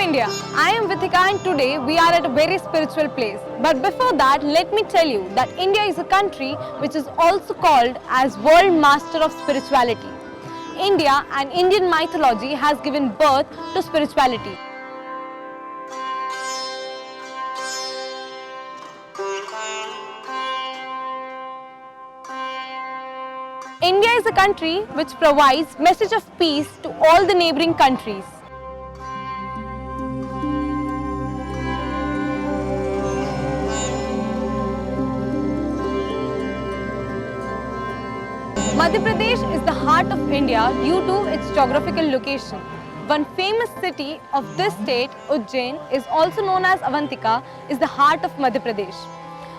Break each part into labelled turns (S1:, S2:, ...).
S1: India, I am Vithika and today we are at a very spiritual place. But before that, let me tell you that India is a country which is also called as World Master of Spirituality. India and Indian mythology has given birth to spirituality. India is a country which provides message of peace to all the neighboring countries. Madhya Pradesh is the heart of India due to its geographical location. One famous city of this state, Ujjain, is also known as Avantika, is the heart of Madhya Pradesh.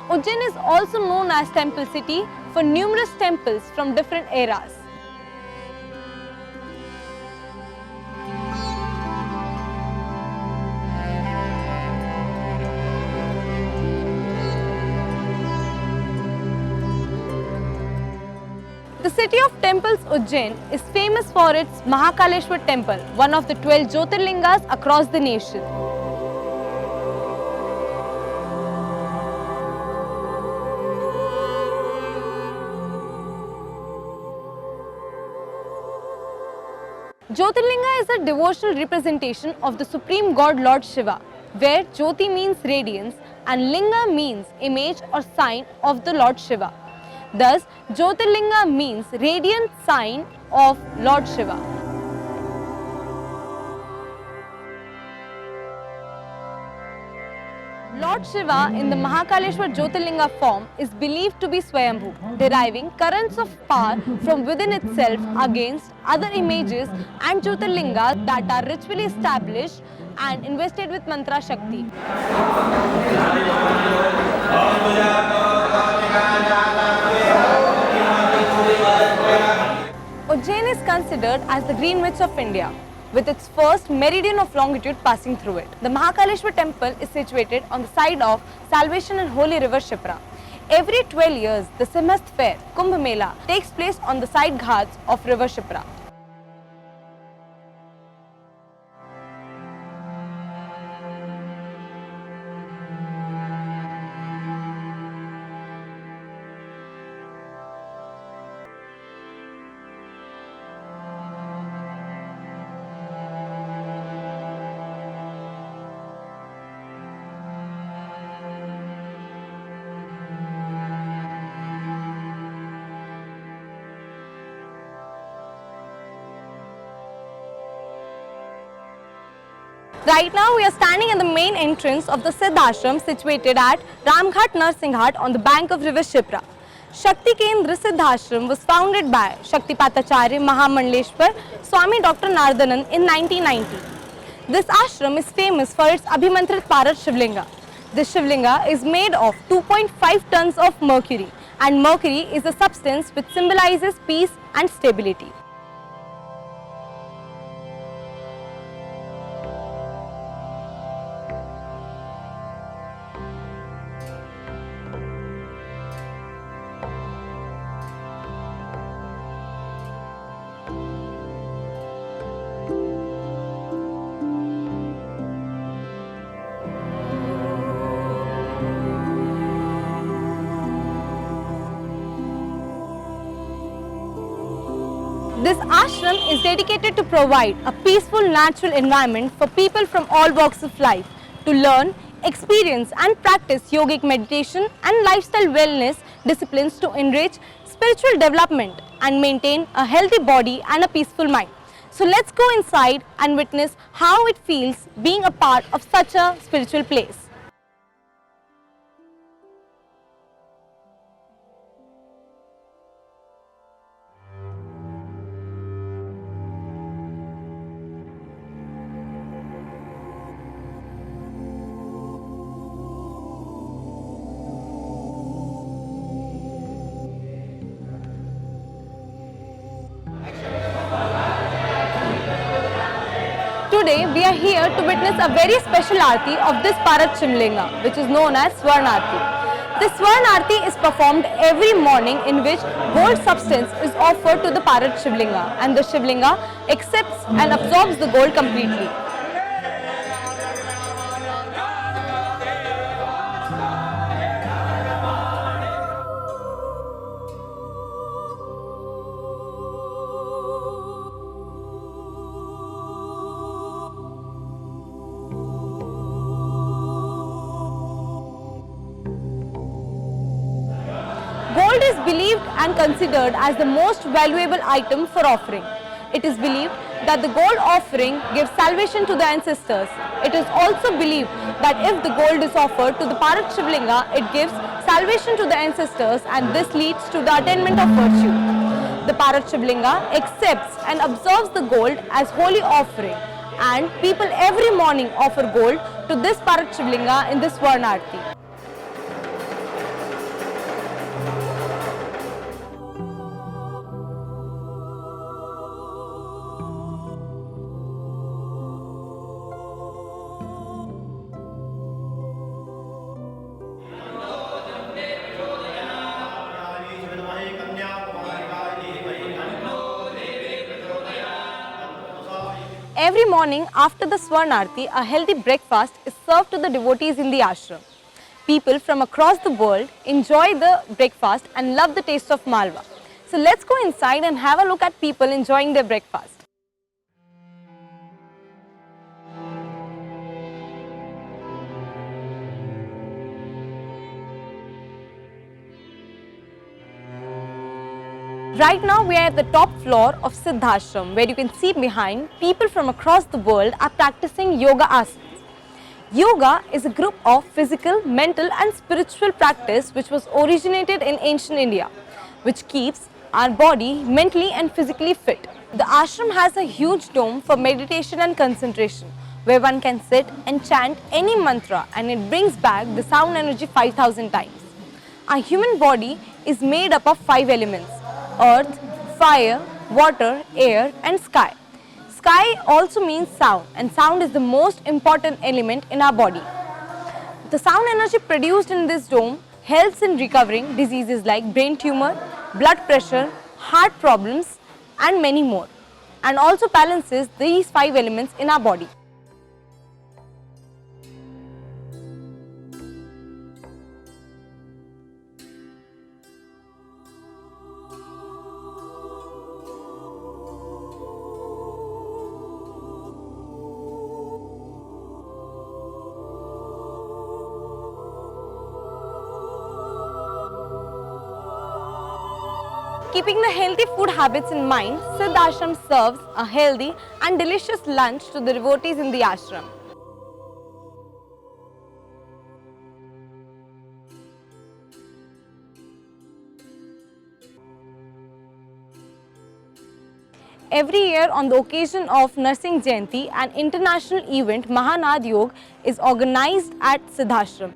S1: Ujjain is also known as Temple City for numerous temples from different eras. The city of temples Ujjain is famous for its Mahakaleshwar temple, one of the 12 Jyotirlingas across the nation. Jyotirlinga is a devotional representation of the supreme god Lord Shiva, where Jyoti means radiance and Linga means image or sign of the Lord Shiva. Thus, Jyotirlinga means radiant sign of Lord Shiva. Lord Shiva in the Mahakaleshwar Jyotirlinga form is believed to be Swayambhu, deriving currents of power from within itself against other images and Jyotirlingas that are ritually established and invested with mantra Shakti. Ujjain is considered as the Greenwich of India, with its first meridian of longitude passing through it. The Mahakaleshwar temple is situated on the side of Salvation and Holy River Shipra. Every 12 years, the Simhast Fair, Kumbh Mela, takes place on the side ghats of River Shipra. Right now we are standing at the main entrance of the Siddh Ashram situated at Ramghat Narsinghat on the bank of river Shipra. Shakti Kendra Siddh Ashram was founded by Shaktipatacharya Mahamandleshwar Swami Dr. Nardanand in 1990. This ashram is famous for its Abhimantrit Parat Shivlinga. This Shivlinga is made of 2.5 tons of mercury, and mercury is a substance which symbolizes peace and stability. This ashram is dedicated to provide a peaceful natural environment for people from all walks of life to learn, experience and practice yogic meditation and lifestyle wellness disciplines to enrich spiritual development and maintain a healthy body and a peaceful mind. So let's go inside and witness how it feels being a part of such a spiritual place. Today we are here to witness a very special aarti of this Parat Shivlinga, which is known as Swarna Aarti. This Swarna Aarti is performed every morning, in which gold substance is offered to the Parat Shivlinga, and the Shivlinga accepts and absorbs the gold completely. is believed and considered as the most valuable item for offering. It is believed that the gold offering gives salvation to the ancestors. It is also believed that if the gold is offered to the Parat Shivlinga, it gives salvation to the ancestors, and this leads to the attainment of virtue. The Parat Shivlinga accepts and observes the gold as holy offering, and people every morning offer gold to this Parat Shivlinga in this Swarna Arti. Every morning after the Swarnarti, a healthy breakfast is served to the devotees in the ashram. People from across the world enjoy the breakfast and love the taste of Malwa. So let's go inside and have a look at people enjoying their breakfast. Right now we are at the top floor of Siddhashram, where you can see behind people from across the world are practicing yoga asanas. Yoga is a group of physical, mental and spiritual practice which was originated in ancient India, which keeps our body mentally and physically fit. The ashram has a huge dome for meditation and concentration, where one can sit and chant any mantra and it brings back the sound energy 5,000 times. Our human body is made up of 5 elements: earth, fire, water, air and sky. Sky also means sound, and sound is the most important element in our body. The sound energy produced in this dome helps in recovering diseases like brain tumor, blood pressure, heart problems and many more, and also balances these 5 elements in our body. Keeping the healthy food habits in mind, Siddhashram serves a healthy and delicious lunch to the devotees in the ashram. Every year on the occasion of Narsingh Jayanti, an international event, Mahanad Yog, is organized at Siddhashram.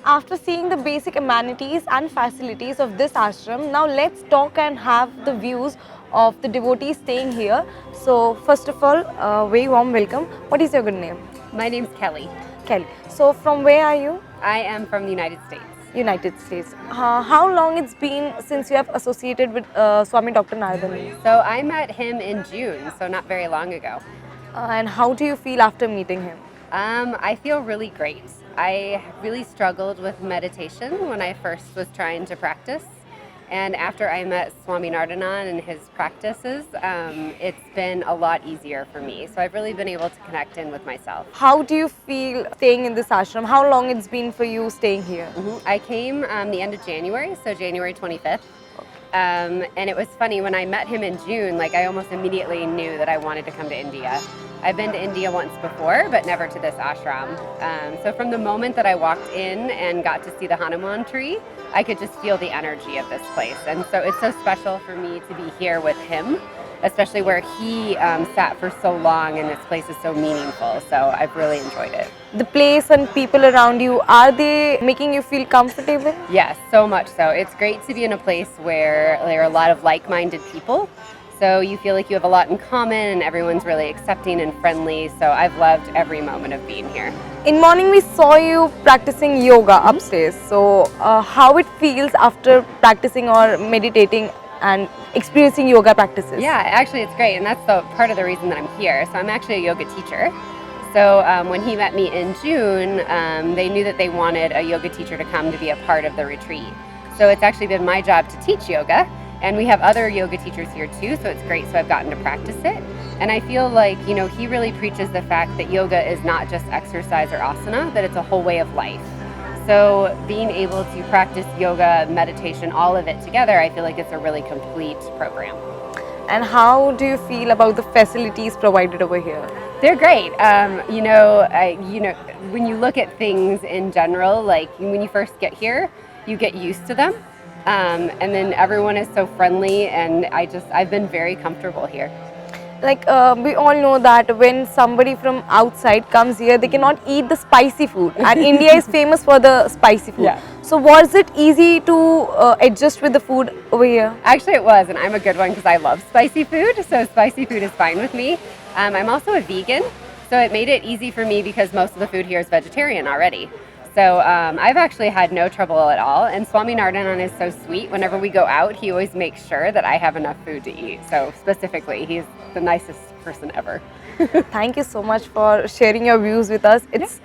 S1: After seeing the basic amenities and facilities of this ashram, now let's talk and have the views of the devotees staying here. So first of all, very warm welcome. What is your good name?
S2: My name's Kelly.
S1: Kelly. So from where are you?
S2: I am from the United States.
S1: United States. How long it's been since you have associated with Swami Dr. Naradhanani?
S2: So I met him in June, so not very long ago.
S1: And how do you feel after meeting him?
S2: I feel really great. I really struggled with meditation when I first was trying to practice. And after I met Swami Naradhanani and his practices, it's been a lot easier for me. So I've really been able to connect in with myself.
S1: How do you feel staying in this ashram? How long it's been for you staying here?
S2: I came the end of January, so January 25th. And it was funny, when I met him in June, like I almost immediately knew that I wanted to come to India. I've been to India once before, but never to this ashram. So from the moment that I walked in and got to see the Hanuman tree, I could just feel the energy of this place. And so it's so special for me to be here with him, especially where he sat for so long, and this place is so meaningful. So I've really enjoyed it.
S1: The place and people around you, are they making you feel comfortable?
S2: Yes, so much so. It's great to be in a place where there are a lot of like-minded people. So you feel like you have a lot in common and everyone's really accepting and friendly. So I've loved every moment of being here.
S1: In morning we saw you practicing yoga upstairs. So how it feels after practicing or meditating and experiencing yoga practices?
S2: Yeah, actually it's great, and that's the part of the reason that I'm here. So I'm actually a yoga teacher. So when he met me in June, they knew that they wanted a yoga teacher to come to be a part of the retreat. So it's actually been my job to teach yoga, And we have other yoga teachers here too, so it's great. So I've gotten to practice it. And I feel like, you know, he really preaches the fact that yoga is not just exercise or asana, that it's a whole way of life. So being able to practice yoga, meditation, all of it together, I feel like it's a really complete program.
S1: And how do you feel about the facilities provided over here?
S2: They're great. When you look at things in general, like when you first get here, you get used to them. And then everyone is so friendly, and I've been very comfortable here.
S1: Like we all know that when somebody from outside comes here, they cannot eat the spicy food, and India is famous for the spicy food.
S2: Yeah.
S1: So was it easy to adjust with the food over here?
S2: Actually, it was, and I'm a good one because I love spicy food, so spicy food is fine with me. I'm also a vegan, so it made it easy for me because most of the food here is vegetarian already. So I've actually had no trouble at all. And Swami Nardanan is so sweet. Whenever we go out, he always makes sure that I have enough food to eat. So specifically, he's the nicest person ever.
S1: Thank you so much for sharing your views with us. It's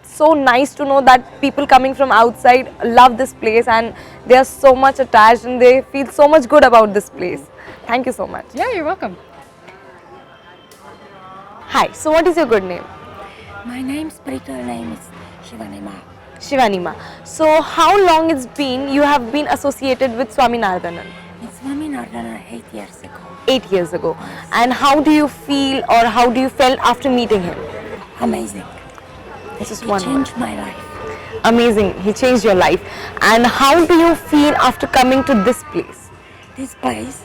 S1: so nice to know that people coming from outside love this place, and they are so much attached and they feel so much good about this place. Thank you so much.
S2: Yeah, you're welcome.
S1: Hi, so what is your good name?
S3: My name, spiritual name is Shivanima.
S1: Shivanima. So how long it's been you have been associated with Swami Nardanan?
S3: It's Swami Nardana 8 years ago.
S1: 8 years ago. And how do you feel, or how do you felt after meeting him?
S3: Amazing.
S1: This is
S3: He
S1: one.
S3: changed my life.
S1: Amazing. He changed your life. And how do you feel after coming to this place?
S3: This place,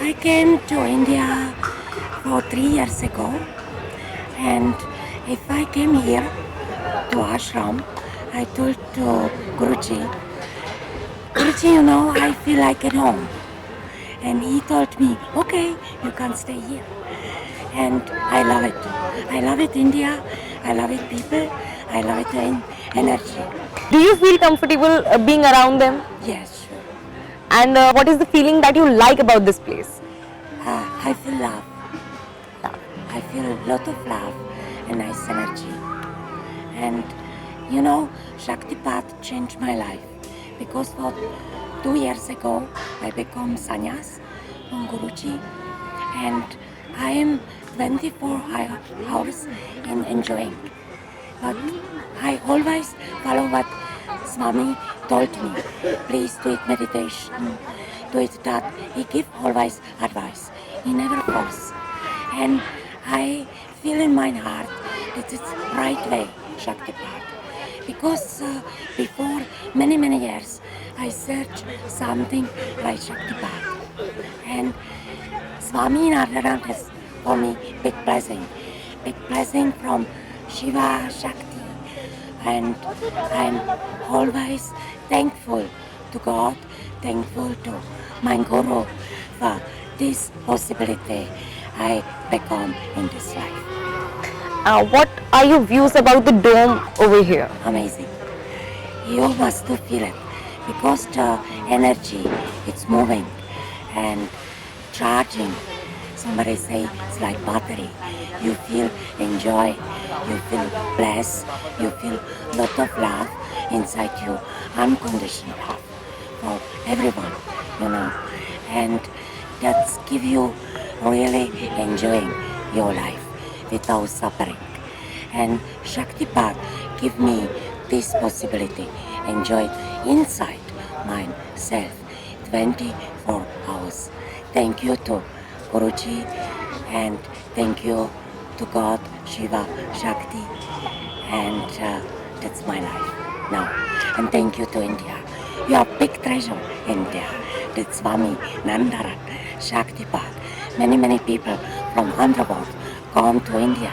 S3: I came to India for 3 years ago, and if I came here to ashram, I told to Guruji, you know, I feel like at home. And he told me, okay, you can stay here. And I love it. I love it, India. I love it, people. I love it, energy.
S1: Do you feel comfortable being around them?
S3: Yes, sure.
S1: And what is the feeling that you like about this place?
S3: I feel love. I feel a lot of love and nice energy. And you know, Shaktipat changed my life because for 2 years ago I became sannyas from Guruji, and I am 24 hours in enjoying. But I always follow what Swami told me. Please do it meditation, do it that. He give always advice. He never force. And I feel in my heart that it's right way, Shaktipat. Because before many years, I searched something like Shaktipat. And Swami Nardanan is for me big blessing from Shiva Shakti. And I'm always thankful to God, thankful to my Guru for this possibility I become in this life.
S1: What are your views about the dome over here?
S3: Amazing. You must to feel it because the energy, it's moving and charging. Somebody say it's like battery. You feel enjoy, you feel blessed, you feel lot of love inside you, unconditional love for everyone, you know. And that's give you really enjoying your life without suffering. And Shaktipat give me this possibility, enjoy inside myself 24 hours. Thank you to Guruji, and thank you to God, Shiva, Shakti, and that's my life now. And thank you to India. You are big treasure, India. That's Swami Nandaran, Shaktipat. Many people from underworld come to India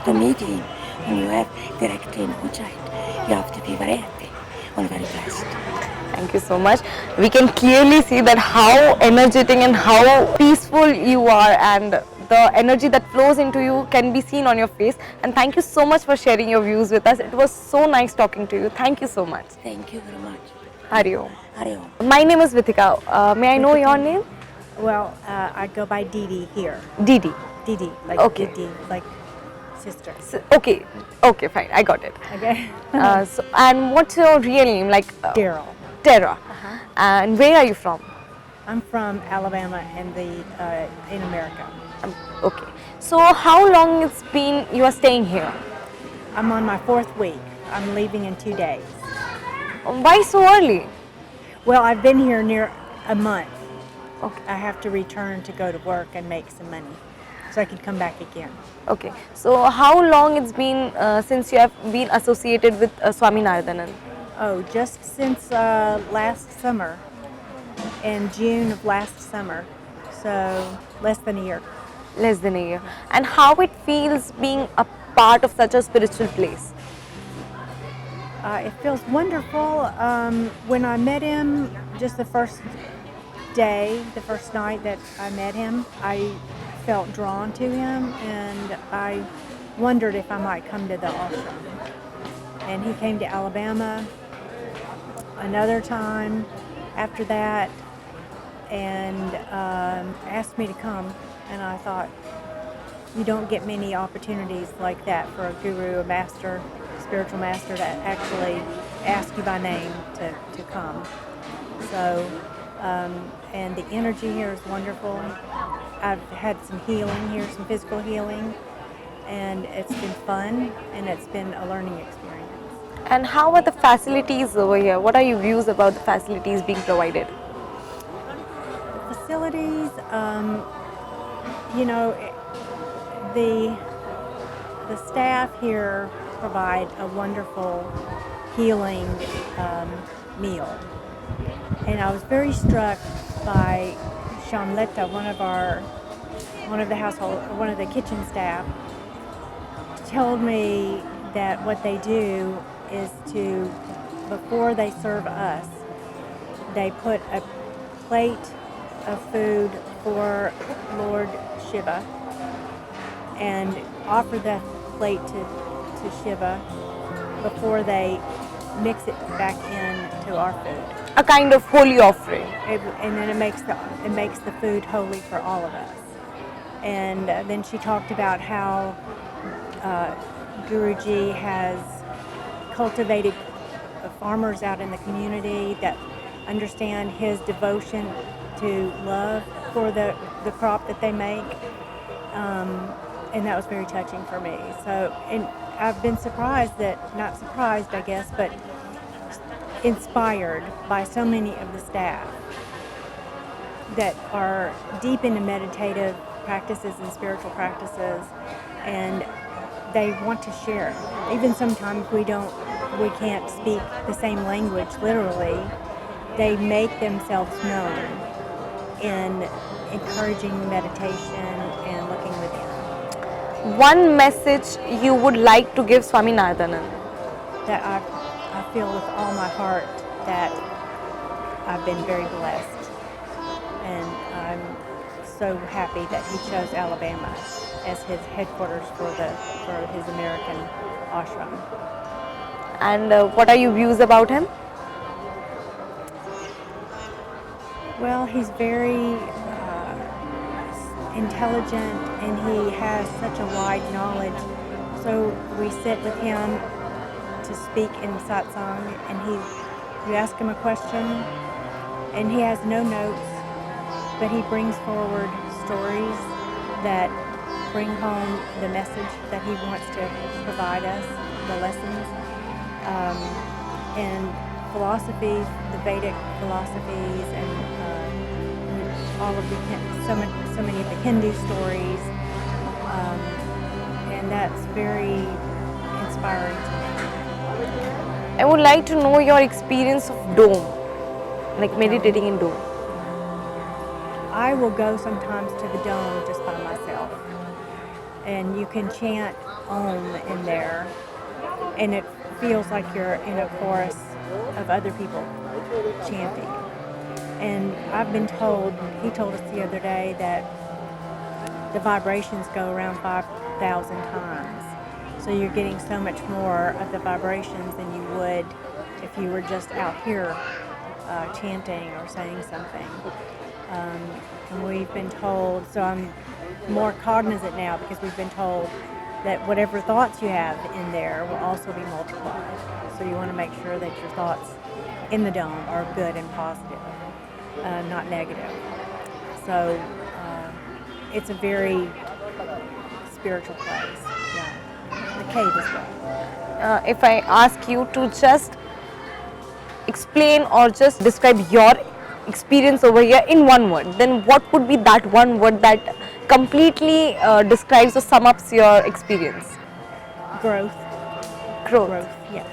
S3: to meet him, and you have directly in Ujjain. You have to be very happy and very blessed.
S1: Thank you so much. We can clearly see that how energetic and how peaceful you are, and the energy that flows into you can be seen on your face. And thank you so much for sharing your views with us. It was so nice talking to you. Thank you so much.
S3: Thank you very much.
S1: Hari Om.
S3: Hari Om.
S1: My name is Vitika. May I know your name?
S4: Well, I go by Didi here.
S1: Didi.
S4: Didi, like
S1: Okay.
S4: Didi, like sister.
S1: Okay. Okay, fine. I got it.
S4: Okay.
S1: And what's your real name? Like
S4: Daryl.
S1: Tara. And where are you from?
S4: I'm from Alabama in America.
S1: Okay. So how long it's been you are staying here?
S4: I'm on my 4th week. I'm leaving in 2 days.
S1: Why so early?
S4: Well, I've been here near a month.
S1: Okay.
S4: I have to return to go to work and make some money so I can come back again.
S1: Okay. So how long it's been since you have been associated with Swami Naradanan?
S4: Oh, just since last summer, in June of last summer, so less than a year.
S1: Less than a year. And how it feels being a part of such a spiritual place?
S4: It feels wonderful. When I met him, just the first day, the first night that I met him, I felt drawn to him, and I wondered if I might come to the ashram. And he came to Alabama another time after that, and asked me to come. And I thought, you don't get many opportunities like that for a guru, a master, spiritual master, to actually ask you by name to come. So, and the energy here is wonderful. I've had some healing here, some physical healing, and it's been fun, and it's been a learning experience.
S1: And how are the facilities over here? What are your views about the facilities being provided?
S4: Facilities, you know, the staff here provide a wonderful healing meal, and I was very struck by Shamletta, one of the kitchen staff, told me that what they do is before they serve us, they put a plate of food for Lord Shiva and offer that plate to Shiva before they mix it back into our food.
S1: A kind of holy offering.
S4: And then it makes the food holy for all of us. And then she talked about how Guruji has cultivated farmers out in the community that understand his devotion to love for the crop that they make, and that was very touching for me. So, and I've been not surprised, I guess, but inspired by so many of the staff that are deep into meditative practices and spiritual practices, and they want to share. Even sometimes we can't speak the same language literally. They make themselves known in encouraging meditation and looking within.
S1: One message you would like to give Swami Naradanan?
S4: That I feel with all my heart that I've been very blessed, and I'm so happy that he chose Alabama as his headquarters for his American ashram.
S1: And what are your views about him?
S4: Well, he's very intelligent, and he has such a wide knowledge. So we sit with him to speak in satsang, and you ask him a question, and he has no notes, but he brings forward stories that bring home the message that he wants to provide us, the lessons, and philosophies, the Vedic philosophies, and all of so many of the Hindu stories, and that's very inspiring to me.
S1: I would like to know your experience of Dome, like meditating in Dome.
S4: I will go sometimes to the Dome just by myself, and you can chant Om in there, and it feels like you're in a chorus of other people chanting. And I've been told, he told us the other day, that the vibrations go around 5,000 times. So you're getting so much more of the vibrations than you would if you were just out here chanting or saying something. And we've been told, so I'm more cognizant now, because we've been told that whatever thoughts you have in there will also be multiplied. So you want to make sure that your thoughts in the Dome are good and positive. not negative. So it's a very spiritual place. Yeah, the cave as well.
S1: If I ask you to just explain or just describe your experience over here in one word, then what would be that one word that completely describes or sum up your experience?
S4: Growth.
S1: Growth.
S4: Yes.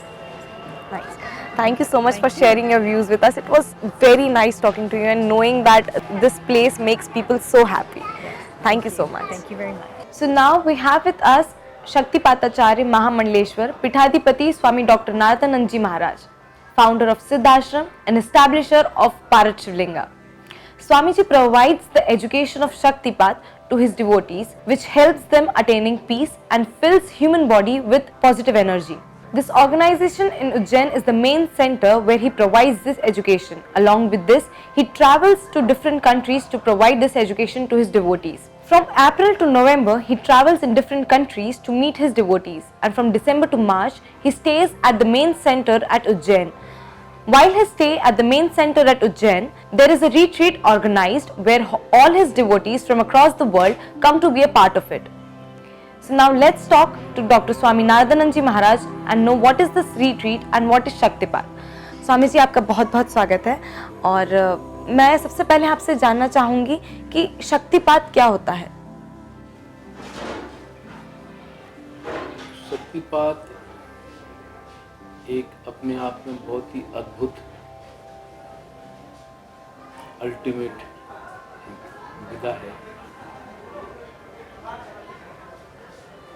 S1: Nice. Thank you so much
S4: Thank
S1: for
S4: you.
S1: sharing your views with us. It was very nice talking to you and knowing that this place makes people so happy. Thank you so much.
S4: Thank you very much.
S1: So now we have with us Shaktipatacharya Mahamandleshwar Pithadipati Swami Dr. Narayananji Maharaj, founder of Siddhashram and establisher of Bharat Shivlinga. Swamiji provides the education of Shaktipat to his devotees, which helps them attaining peace and fills human body with positive energy. This organization in Ujjain is the main center where he provides this education. Along with this, he travels to different countries to provide this education to his devotees. From April to November, he travels in different countries to meet his devotees, and from December to March, he stays at the main center at Ujjain. While his stay at the main center at Ujjain, there is a retreat organized where all his devotees from across the world come to be a part of it. So now let's talk to Dr. Swami Narayananji Maharaj and know what is this retreat and what is Shaktipat. Swami ji, आपका बहुत बहुत स्वागत है और मैं सबसे पहले आपसे जानना चाहूंगी कि शक्तिपात क्या होता है।
S5: शक्तिपात एक अपने आप में बहुत ही अद्भुत अल्टीमेट विधा है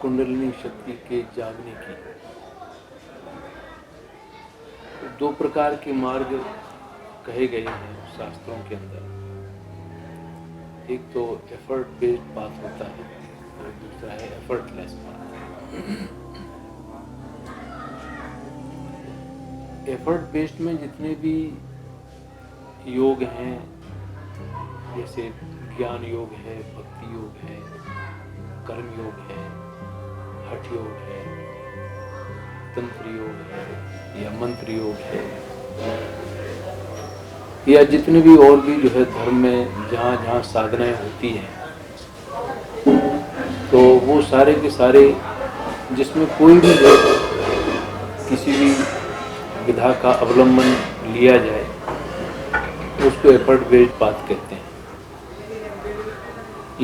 S5: कुंडलिनी शक्ति के जागने की। दो प्रकार के मार्ग कहे गए हैं शास्त्रों के अंदर, एक तो एफर्ट बेस्ड पाथ होता है और दूसरा है एफर्टलेस पाथ। एफर्ट बेस्ड में जितने भी योग हैं, जैसे ज्ञान योग है, भक्ति योग है, कर्म योग है, हठ योग है, तंत्र योग है या मंत्र योग है, या जितने भी और भी जो है धर्म में जहाँ जहाँ साधनाएं होती हैं, तो वो सारे के सारे जिसमें कोई भी किसी भी विधा का अवलंबन लिया जाए उसको एफर्ट बेस्ड पाथ कहते हैं।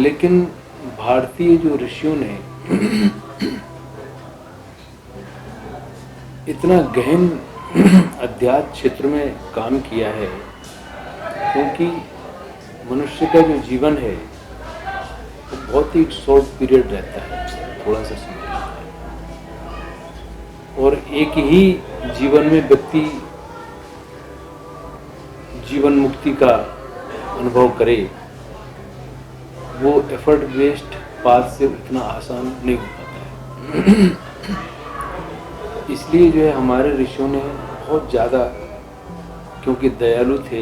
S5: लेकिन भारतीय जो ऋषियों ने इतना गहन अध्यात्म क्षेत्र में काम किया है, क्योंकि मनुष्य का जो जीवन है वो बहुत ही शॉर्ट पीरियड रहता है, थोड़ा सा समय रहता है, और एक ही जीवन में व्यक्ति जीवन मुक्ति का अनुभव करे, वो एफर्ट बेस्ड पाथ से उतना आसान नहीं हो पाता है। इसलिए जो है हमारे ऋषियों ने बहुत ज़्यादा, क्योंकि दयालु थे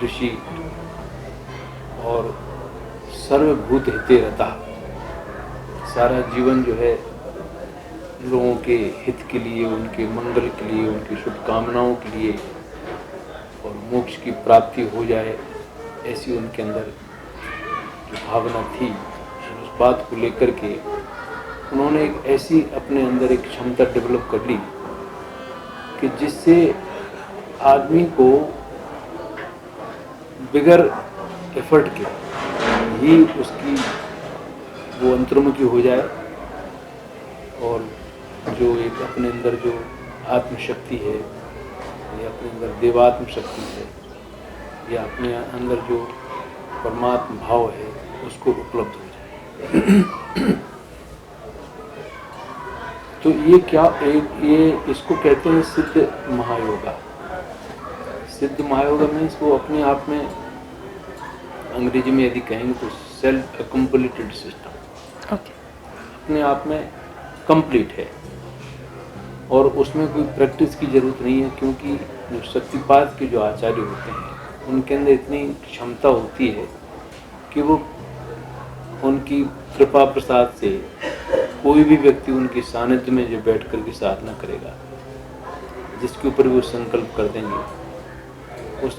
S5: ऋषि और सर्वभूत हिते रता, सारा जीवन जो है लोगों के हित के लिए, उनके मंगल के लिए, उनकी शुभकामनाओं के लिए और मोक्ष की प्राप्ति हो जाए, ऐसी उनके अंदर जो भावना थी, उस बात को लेकर के उन्होंने एक ऐसी अपने अंदर एक क्षमता डेवलप कर ली कि जिससे आदमी को बिगर एफर्ट के ही उसकी वो अंतर्मुखी हो जाए, और जो एक अपने अंदर जो आत्मशक्ति है या अपने अंदर देवात्म शक्ति है या अपने अंदर जो परमात्म भाव है उसको उपलब्ध हो जाए। तो ये क्या ये इसको कहते हैं सिद्ध महायोगा। सिद्ध महायोगा में इसको अपने आप में अंग्रेजी में यदि कहेंगे तो सेल्फ कंप्लीटेड सिस्टम, अपने आप में कंप्लीट है और उसमें कोई प्रैक्टिस की जरूरत नहीं है, क्योंकि जो शक्तिपात के जो आचार्य होते हैं उनके अंदर इतनी क्षमता होती है कि वो उनकी कृपा प्रसाद से कोई भी व्यक्ति उनके सानिध्य में जो बैठ कर के साधना करेगा, जिसके ऊपर वो संकल्प कर देंगे, उस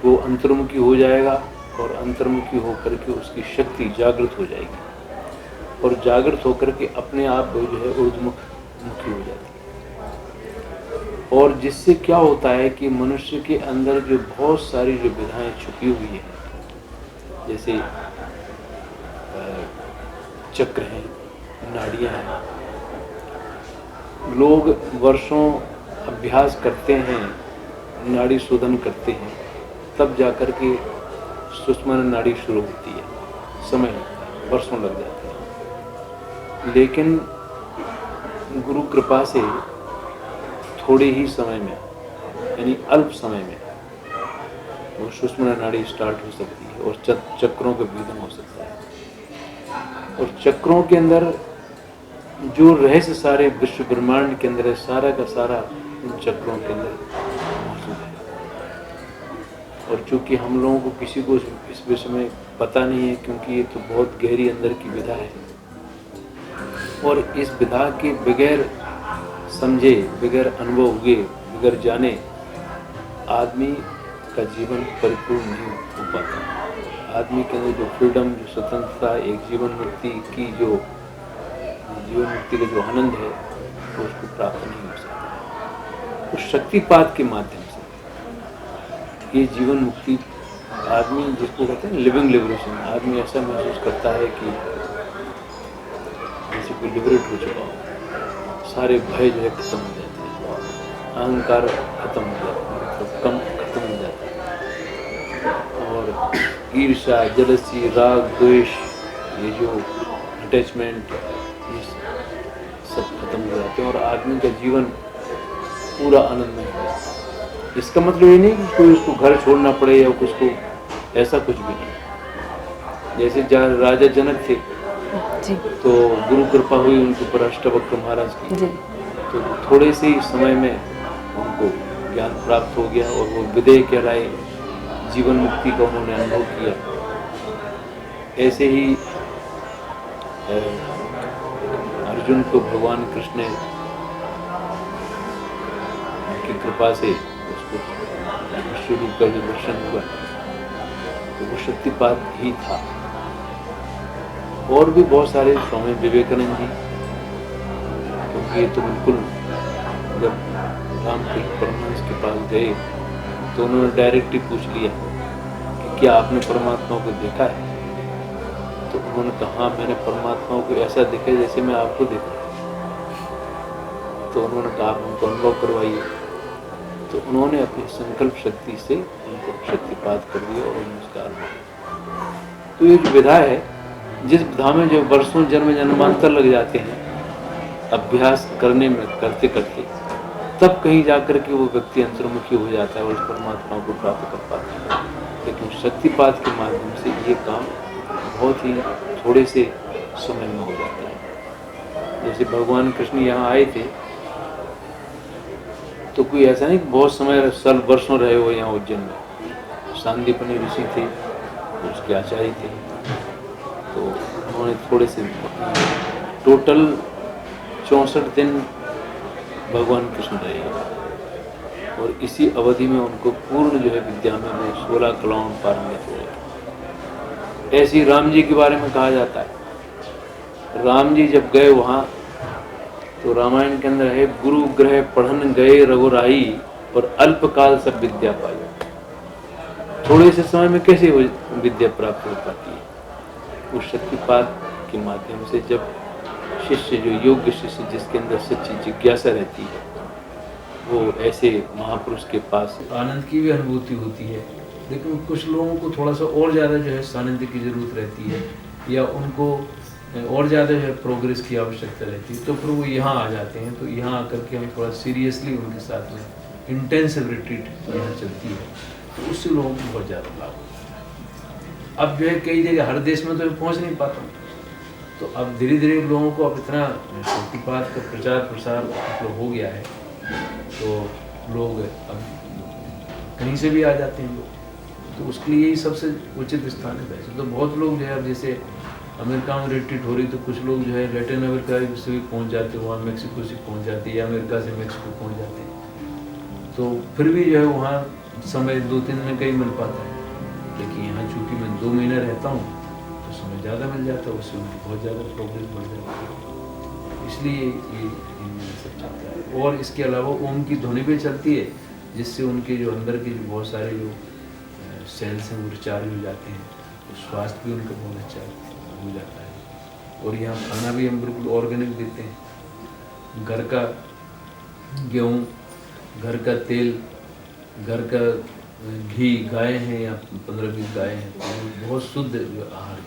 S5: वो अंतर्मुखी हो जाएगा और अंतर्मुखी होकर के उसकी शक्ति जागृत हो जाएगी और जागृत होकर के अपने आप वो जो है ऊर्ध्वमुखी हो जाती है। और जिससे क्या होता है कि मनुष्य के अंदर जो बहुत सारी जो विधाएं छुपी हुई हैं, जैसे चक्र हैं, नाड़ियां हैं, लोग वर्षों अभ्यास करते हैं, नाड़ी शोधन करते हैं, तब जाकर के सुषुम्ना नाड़ी शुरू होती है। समय लगता है, वर्षों लग जाते हैं, लेकिन गुरु कृपा से थोड़े ही समय में, यानी अल्प समय में, वो सुषुम्ना नाड़ी स्टार्ट हो सकती है और चक्रों का भेदन हो सकता है। और चक्रों के अंदर जो रहस्य सारे विश्व ब्रह्मांड के अंदर है, सारा का सारा इन चक्रों के अंदर मौजूद है। और चूंकि हम लोगों को किसी को इस विषय में पता नहीं है, क्योंकि ये तो बहुत गहरी अंदर की विधा है और इस विधा के बगैर समझे, बगैर अनुभव हुए, बगैर जाने आदमी का जीवन परिपूर्ण नहीं हो पाता। आदमी के अंदर जो फ्रीडम, जो स्वतंत्रता, एक जीवन मुक्ति की जो जीवन मुक्ति का जो आनंद है, वो उसको प्राप्त नहीं हो सकता। उस शक्तिपात के माध्यम से ये जीवन मुक्ति आदमी, जिसको कहते हैं लिविंग लिबरेशन, आदमी ऐसा महसूस करता है कि जैसे कोई लिबरेट हो चुका हो, सारे भय जो है खत्म हो जाते हैं, अहंकार खत्म हो जाता है, मतलब कम खत्म हो जाता है, और ईर्ष्या, जलसी, राग, द्वेष, ये जो अटैचमेंट, ये सब खत्म हो जाते हैं और आदमी का जीवन पूरा आनंदमय हो जाता है। इसका मतलब ये नहीं कि कोई उसको घर छोड़ना पड़े या उसको, ऐसा कुछ भी नहीं। जैसे राजा जनक थे
S1: जी
S5: तो गुरु कृपा हुई उनके ऊपर अष्टवक्र महाराज की,
S1: जी
S5: तो थोड़े से ही समय में उनको ज्ञान प्राप्त हो गया और वो विदेह कहलाए, जीवन मुक्ति का उन्होंने अनुभव किया। ऐसे ही अर्जुन को भगवान कृष्ण ने की कृपा से उसको विश्व रूप का जो दर्शन हुआ, तो वो शक्तिपात ही था। और भी बहुत सारे, स्वामी विवेकानंद जी, क्योंकि ये तो बिल्कुल, जब रामकृष्ण परमहंस के पास गए तो उन्होंने डायरेक्ट ही पूछ लिया कि क्या आपने परमात्मा को देखा है? तो उन्होंने कहा हाँ, मैंने परमात्मा को ऐसा देखा जैसे मैं आपको देखा। तो उन्होंने कहा आप उनको अनुभव करवाइए। तो उन्होंने अपनी संकल्प शक्ति से उनको शक्तिपात कर दिया और उसका अनुभव। तो ये जो विधा है, जिस विधा में जो वर्षों जन्म जन्मांतर लग जाते हैं अभ्यास करने में, करते करते, तब कहीं जाकर के वो व्यक्ति अंतर्मुखी हो जाता है और उस परमात्मा को प्राप्त कर पाता है। लेकिन शक्तिपात के माध्यम से ये काम बहुत ही थोड़े से समय में हो जाता है। जैसे भगवान कृष्ण यहाँ आए थे तो कोई ऐसा नहीं बहुत समय, साल वर्षों रहे हो यहाँ उज्जैन में। सांदीपनि ऋषि थे, उसके आचार्य थे, तो उन्होंने थोड़े से, टोटल 64 दिन भगवान कृष्ण रहे और इसी अवधि में उनको पूर्ण जो है विद्या में वो 16 कलाओं पारंगत हो गए। ऐसे ही राम जी के बारे में कहा जाता है, राम जी जब गए वहाँ तो रामायण के अंदर है, गुरु ग्रह पढ़न गए रघुराई और अल्पकाल सब विद्या पाई। थोड़े से समय में कैसे वो विद्या प्राप्त हो पाती है? उस शक्तिपात के माध्यम से, जब शिष्य, जो योग्य शिष्य जिसके अंदर सच्ची जिज्ञासा रहती है, वो ऐसे महापुरुष के पास आनंद की भी अनुभूति होती है। लेकिन कुछ लोगों को थोड़ा सा और ज़्यादा जो है सानिध्य की ज़रूरत रहती है, या उनको और ज़्यादा जो है प्रोग्रेस की आवश्यकता रहती है, तो फिर वो यहाँ आ जाते हैं। तो यहाँ आकर के हम थोड़ा सीरियसली उनके साथ में इंटेंसिव रिट्रीट यहाँ चलती है, तो उससे लोगों को बहुत ज़्यादा लाभ होता है। अब जो है कई जगह, हर देश में तो मैं पहुँच नहीं पाता हूँ, तो अब धीरे धीरे लोगों को अब इतना शक्तिपात का प्रचार प्रसार मतलब हो गया है, तो लोग अब कहीं से भी आ जाते हैं लोग। तो उसके लिए यही सबसे उचित स्थान है। वैसे तो बहुत लोग जो है, अब जैसे अमेरिका में रिट्रीट हो रही, तो कुछ लोग जो है लैटिन अमेरिका से भी पहुंच जाते हैं, वहाँ मैक्सिको से पहुंच जाते हैं, या अमेरिका से मैक्सिको पहुंच जाते हैं। तो फिर भी जो है वहाँ समय 2-3 दिन का ही मिल पाता है, लेकिन यहाँ चूँकि मैं 2 महीने रहता हूँ तो समय ज़्यादा मिल जाता है, उससे उनकी बहुत ज़्यादा प्रोग्रेस बढ़ जाती है, इसलिए ये सब चलता है। और इसके अलावा ओम की ध्वनि भी चलती है, जिससे उनके जो अंदर के जो बहुत सारे जो सेल्स हैं वो रिचार्ज हो जाते हैं, तो स्वास्थ्य भी उनका बहुत अच्छा हो जाता है। और यहाँ खाना भी हम बिल्कुल ऑर्गेनिक देते हैं, घर का गेहूँ, घर का तेल, घर का घी, गाय हैं या 15-20 गाय हैं, तो बहुत शुद्ध आहार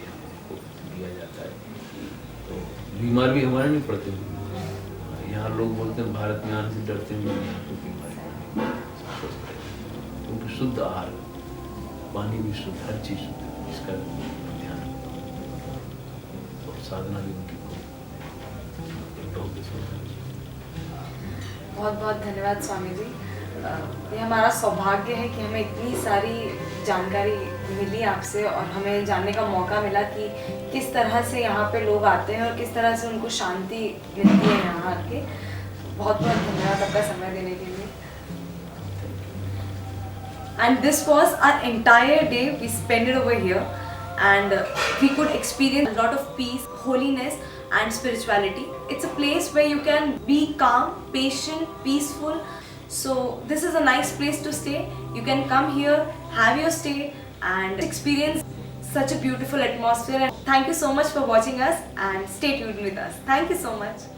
S5: को दिया जाता है, तो बीमार भी हमारे नहीं पड़ते। यहाँ लोग बोलते हैं भारत में आने से डरते हैं, यहाँ तो बीमारी क्योंकि शुद्ध आहार, पानी भी शुद्ध, हर चीज़ शुद्ध, इसका ध्यान रखना और साधना भी उनकी
S6: बहुत बहुत धन्यवाद स्वामी जी। ये हमारा सौभाग्य है कि हमें इतनी सारी जानकारी मिली आपसे और हमें जानने का मौका मिला कि किस तरह से यहाँ पे लोग आते हैं और किस तरह से उनको शांति मिलती है यहाँ आके। बहुत बहुत धन्यवाद आपका समय देने के लिए। And this was our entire day. We spent it over here and we could experience a lot of peace, holiness and spirituality. It's a place where you can be calm, patient, peaceful. So this is a nice place to stay. You can come here, have your stay and experience such a beautiful atmosphere. And thank you so much for watching us and stay tuned with us. Thank you so much.